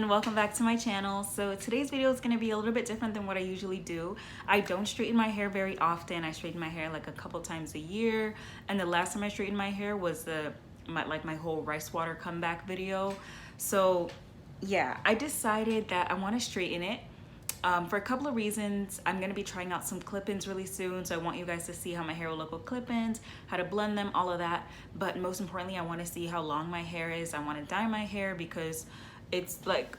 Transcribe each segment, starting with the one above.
welcome back to my channel. So today's video is going to be a little bit different than what I usually do. I don't straighten my hair very often. I straighten my hair like a couple times a year, and the last time I straightened my hair was my whole rice water comeback video. So yeah, I decided that I want to straighten it for a couple of reasons. I'm going to be trying out some clip-ins really soon, so I want you guys to see how my hair will look with clip-ins, how to blend them, all of that. But most importantly, I want to see how long my hair is. I want to dye my hair because it's like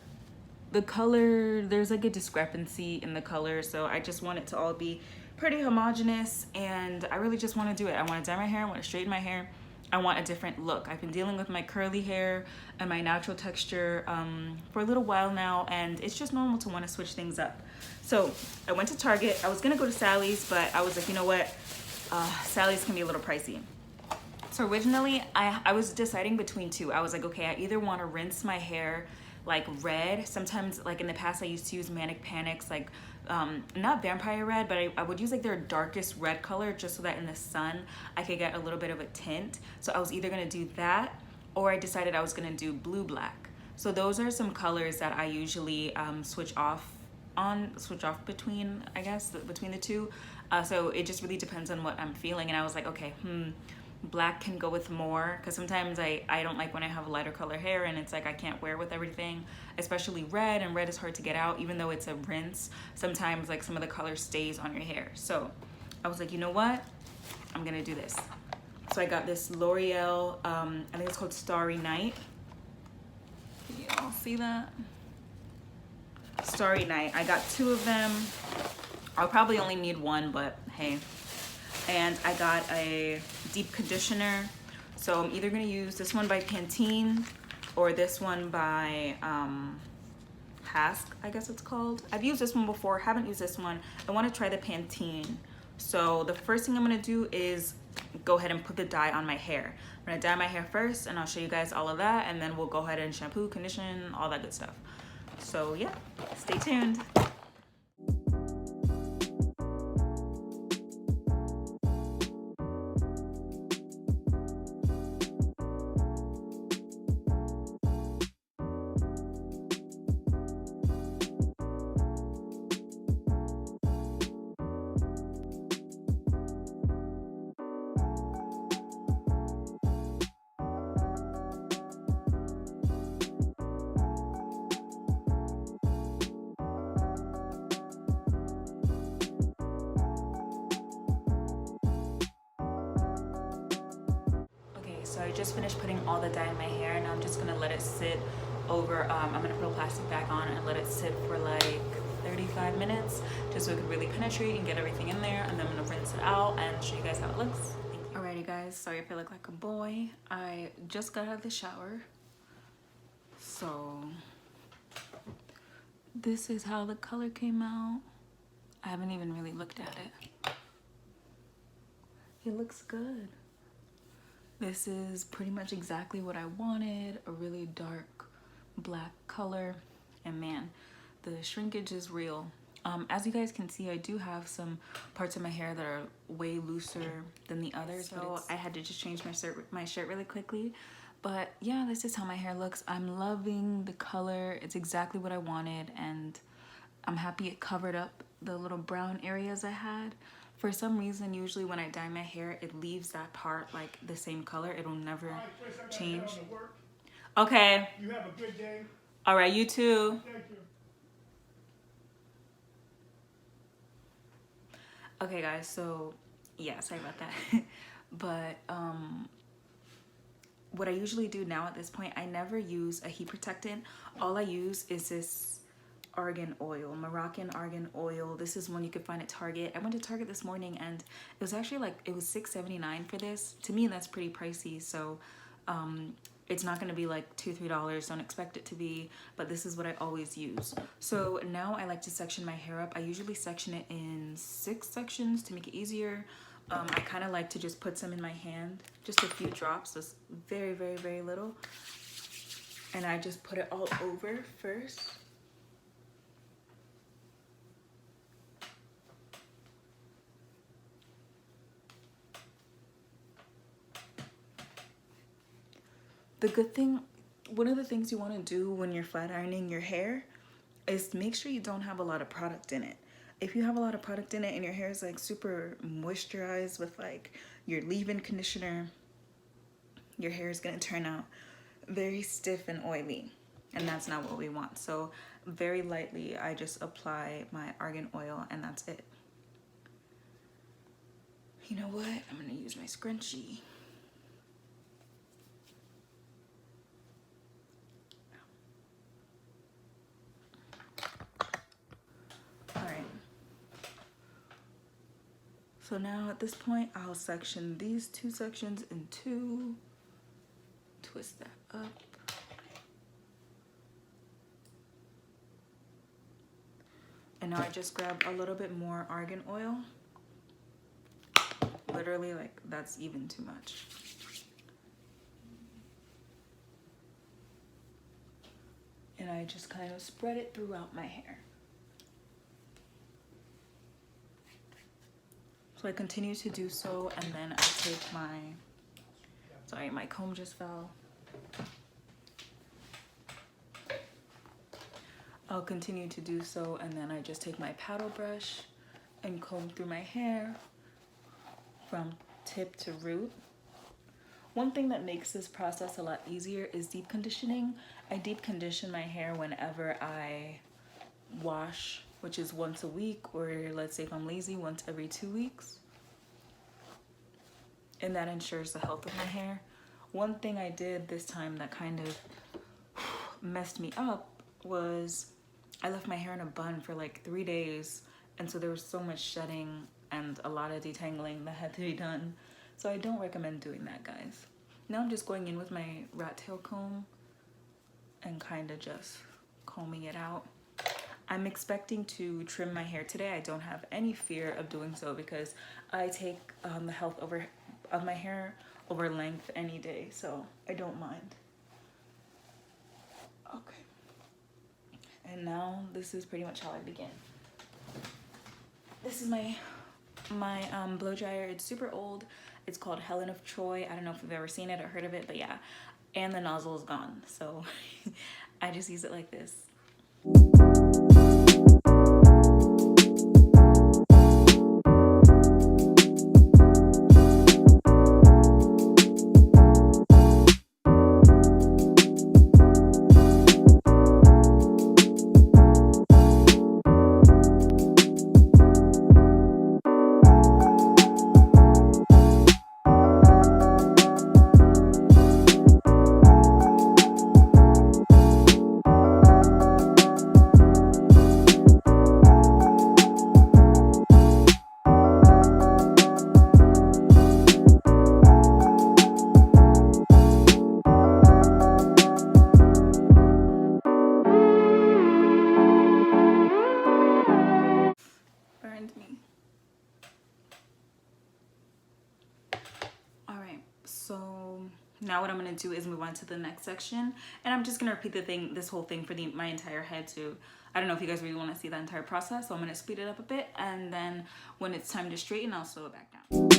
the color, there's like a discrepancy in the color, so I just want it to all be pretty homogeneous, and I really just want to do it. I want to dye my hair, I want to straighten my hair, I want a different look. I've been dealing with my curly hair and my natural texture for a little while now, and it's just normal to want to switch things up. So I went to Target. I was gonna go to Sally's, but I was like, you know what, Sally's can be a little pricey. So originally I was deciding between two. I was like, okay, I either want to rinse my hair like red. Sometimes, like in the past, I used to use Manic Panic's like not vampire red, but I would use like their darkest red color just so that in the sun I could get a little bit of a tint. So I was either gonna do that, or I decided I was gonna do blue black. So those are some colors that I usually switch off between, I guess, between the two. So it just really depends on what I'm feeling, and I was like, okay, black can go with more, because sometimes I don't like when I have lighter color hair and it's like I can't wear with everything, especially red, and red is hard to get out even though it's a rinse. Sometimes like some of the color stays on your hair. So I was like, you know what, I'm gonna do this. So I got this L'Oreal, I think it's called Starry Night. Can you all see that? Starry Night. I got two of them. I'll probably only need one, but hey. And I got a deep conditioner. So I'm either gonna use this one by Pantene or this one by Hask, I guess it's called. I've used this one before, haven't used this one. I wanna try the Pantene. So the first thing I'm gonna do is go ahead and put the dye on my hair. I'm gonna dye my hair first, and I'll show you guys all of that, and then we'll go ahead and shampoo, condition, all that good stuff. So yeah, stay tuned. So I just finished putting all the dye in my hair, and I'm just gonna let it sit over, I'm gonna put a plastic bag on and let it sit for like 35 minutes, just so it could really penetrate and get everything in there, and then I'm gonna rinse it out and show you guys how it looks. Alrighty guys, sorry if I look like a boy. I just got out of the shower. So this is how the color came out. I haven't even really looked at it. It looks good. This is pretty much exactly what I wanted, a really dark black color, and man, the shrinkage is real. As you guys can see, I do have some parts of my hair that are way looser than the others, so I had to just change my shirt really quickly. But yeah, this is how my hair looks. I'm loving the color. It's exactly what I wanted, and I'm happy it covered up the little brown areas I had. For some reason, usually when I dye my hair, it leaves that part like the same color. It'll never change. Okay. You have a good day. All right, you too. Thank you. Okay, guys, so yeah, sorry about that. But what I usually do now at this point, I never use a heat protectant. All I use is this Argan oil, Morrocan Argan oil. This is one you could find at Target. I went to Target this morning, and it was actually like, it was $6.79 for this. To me, that's pretty pricey, so it's not gonna be like $2-3. Don't expect it to be, but this is what I always use. So now I like to section my hair up. I usually section it in 6 sections to make it easier. I kind of like to just put some in my hand, just a few drops, just very, very, very little, and I just put it all over first. The good thing one of the things you want to do when you're flat ironing your hair is make sure you don't have a lot of product in it. If you have a lot of product in it and your hair is like super moisturized with like your leave-in conditioner, your hair is going to turn out very stiff and oily, and that's not what we want. So very lightly I just apply my argan oil, and that's it. You know what? I'm going to use my scrunchie. Alright. So now at this point, I'll section these two sections in two. Twist that up. And now I just grab a little bit more argan oil. Literally, like, that's even too much. And I just kind of spread it throughout my hair. So I continue to do so, and then I take my comb just fell. I'll continue to do so, and then I just take my paddle brush and comb through my hair from tip to root. One thing that makes this process a lot easier is deep conditioning. I deep condition my hair whenever I wash, which is once a week, or let's say if I'm lazy, once every 2 weeks. And that ensures the health of my hair. One thing I did this time that kind of messed me up was I left my hair in a bun for like 3 days, and so there was so much shedding and a lot of detangling that had to be done. So I don't recommend doing that, guys. Now I'm just going in with my rat tail comb and kind of just combing it out. I'm expecting to trim my hair today. I don't have any fear of doing so because I take the health of my hair over length any day, so I don't mind. Okay. And now this is pretty much how I begin. This is my blow dryer. It's super old. It's called Helen of Troy. I don't know if you've ever seen it or heard of it, but yeah. And the nozzle is gone, so I just use it like this. Now what I'm going to do is move on to the next section, and I'm just going to repeat this whole thing for my entire head too. I don't know if you guys really want to see that entire process, so I'm going to speed it up a bit, and then when it's time to straighten, I'll slow it back down.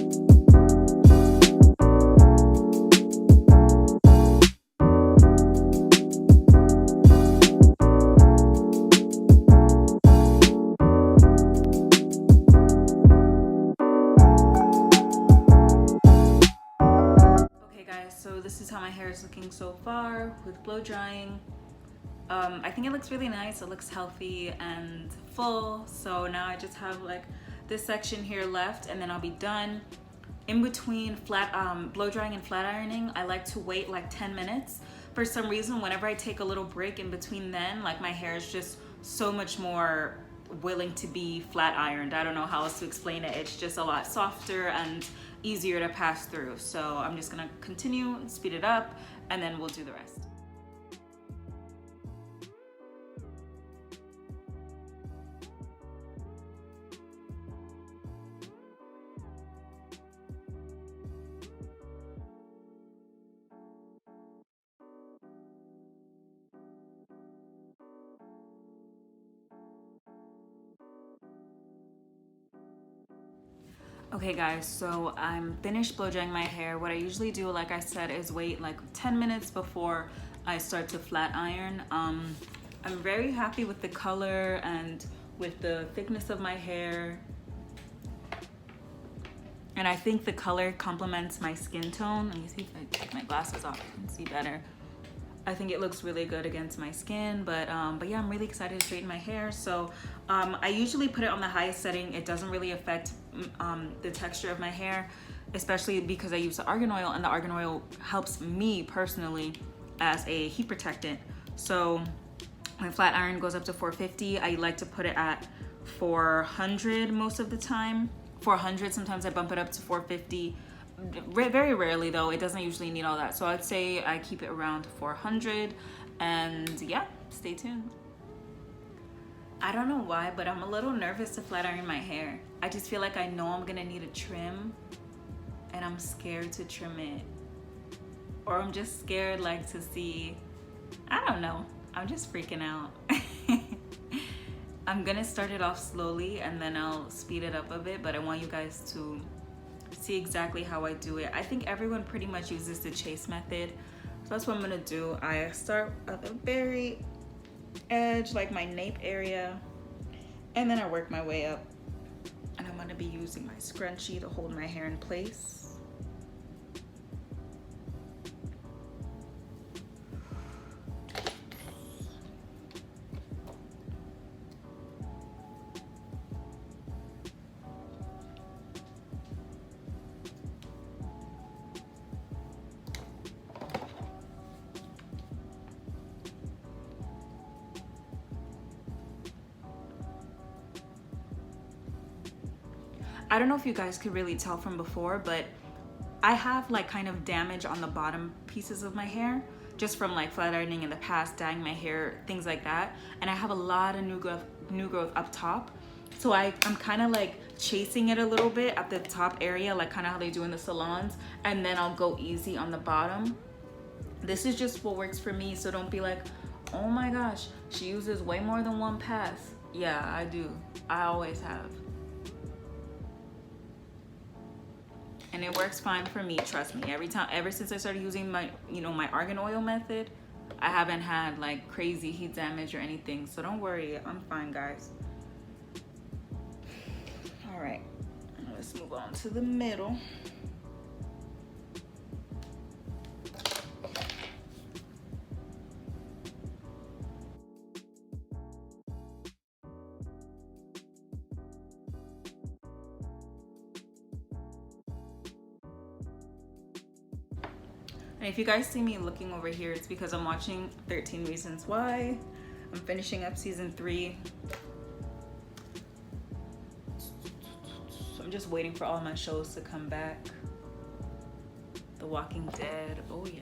So this is how my hair is looking so far with blow drying. I think it looks really nice. It looks healthy and full. So now I just have like this section here left, and then I'll be done. In between blow drying and flat ironing, I like to wait like 10 minutes. For some reason, whenever I take a little break in between then, like my hair is just so much more willing to be flat ironed. I don't know how else to explain it. It's just a lot softer and easier to pass through. So I'm just gonna continue, speed it up, and then we'll do the rest. Okay guys, so I'm finished blow drying my hair. What I usually do, like I said, is wait like 10 minutes before I start to flat iron. I'm very happy with the color and with the thickness of my hair. And I think the color complements my skin tone. Let me see if I take my glasses off, I can see better. I think it looks really good against my skin, but yeah, I'm really excited to straighten my hair. So I usually put it on the highest setting. It doesn't really affect the texture of my hair, especially because I use the argan oil, and the argan oil helps me personally as a heat protectant. So my flat iron goes up to 450. I like to put it at 400 most of the time. 400, sometimes I bump it up to 450. Very rarely though, it doesn't usually need all that. So I'd say I keep it around 400, and yeah, stay tuned. I don't know why, but I'm a little nervous to flat iron my hair. I just feel like I know I'm gonna need a trim, and I'm scared to trim it. Or I'm just scared like to see, I don't know. I'm just freaking out. I'm gonna start it off slowly and then I'll speed it up a bit, but I want you guys to see exactly how I do it. I think everyone pretty much uses the chase method. So that's what I'm gonna do. I start at the very edge, like my nape area, and then I work my way up. And I'm gonna be using my scrunchie to hold my hair in place. I don't know if you guys could really tell from before, but I have like kind of damage on the bottom pieces of my hair just from like flat ironing in the past, dyeing my hair, things like that. And I have a lot of new growth up top. So I'm kind of like chasing it a little bit at the top area, like kind of how they do in the salons. And then I'll go easy on the bottom. This is just what works for me. So don't be like, oh my gosh, she uses way more than one pass. Yeah, I do. I always have. And it works fine for me, trust me. Ever since I started using my, my argan oil method, I haven't had like crazy heat damage or anything. So don't worry, I'm fine, guys. All right, let's move on to the middle. And if you guys see me looking over here, it's because I'm watching 13 Reasons Why. I'm finishing up season 3. So I'm just waiting for all my shows to come back. The Walking Dead, oh yeah.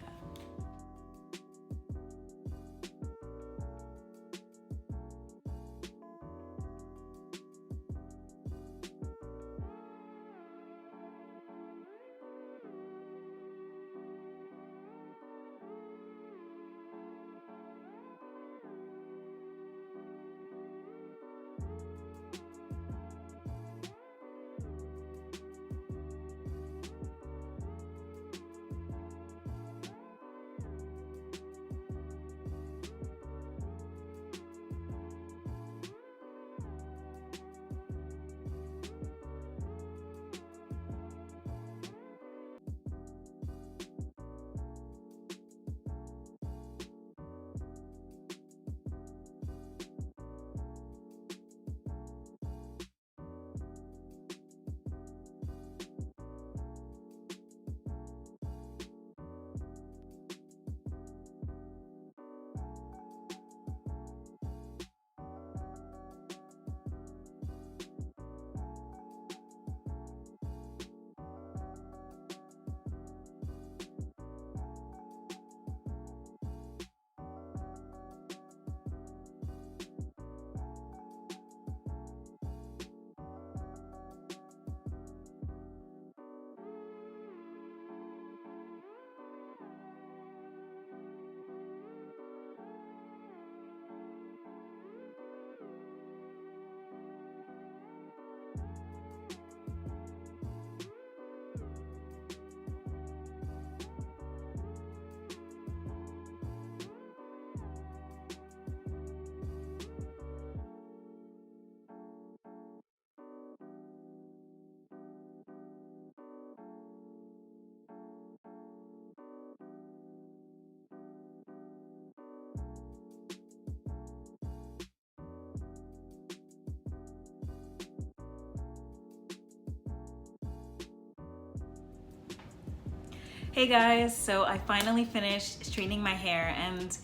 Hey guys, so I finally finished straightening my hair and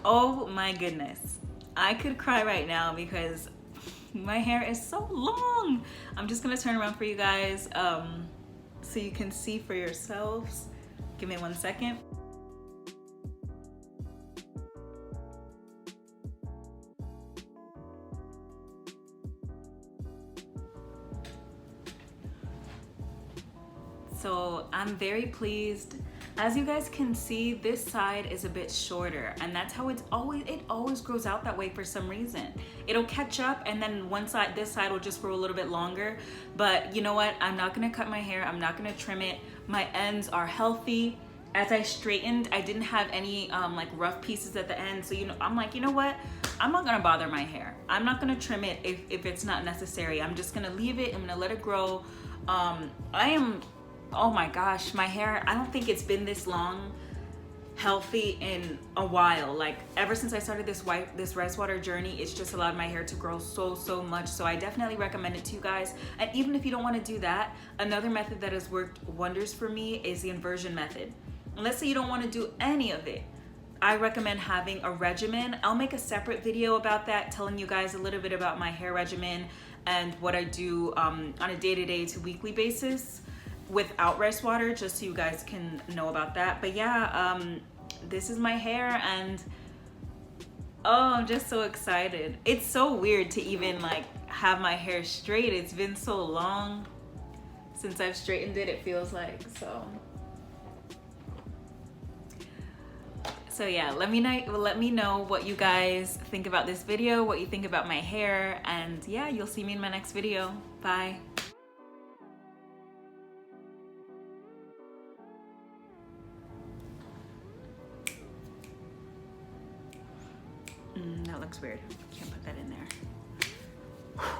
oh my goodness, I could cry right now because my hair is so long. I'm just gonna turn around for you guys so you can see for yourselves. Give me 1 second. So I'm very pleased. As you guys can see, this side is a bit shorter, and that's how it always grows out that way for some reason. It'll catch up, and then this side will just grow a little bit longer. But you know what? I'm not gonna cut my hair. I'm not gonna trim it. My ends are healthy. As I straightened, I didn't have any like rough pieces at the end. So I'm like, you know what? I'm not gonna bother my hair. I'm not gonna trim it if it's not necessary. I'm just gonna leave it. I'm gonna let it grow. Oh my gosh, my hair, I don't think it's been this long healthy in a while. Like ever since I started this rice water journey, it's just allowed my hair to grow so much. So I definitely recommend it to you guys. And even if you don't want to do that, another method that has worked wonders for me is the inversion method. And let's say you don't want to do any of it, I recommend having a regimen. I'll make a separate video about that, telling you guys a little bit about my hair regimen and what I do on a day-to-day to weekly basis without rice water, just so you guys can know about that. But yeah, this is my hair, and oh, I'm just so excited. It's so weird to even like have my hair straight. It's been so long since I've straightened it, it feels like. So yeah, let me know what you guys think about this video, what you think about my hair, and yeah, you'll see me in my next video. Bye. That looks weird. Can't put that in there.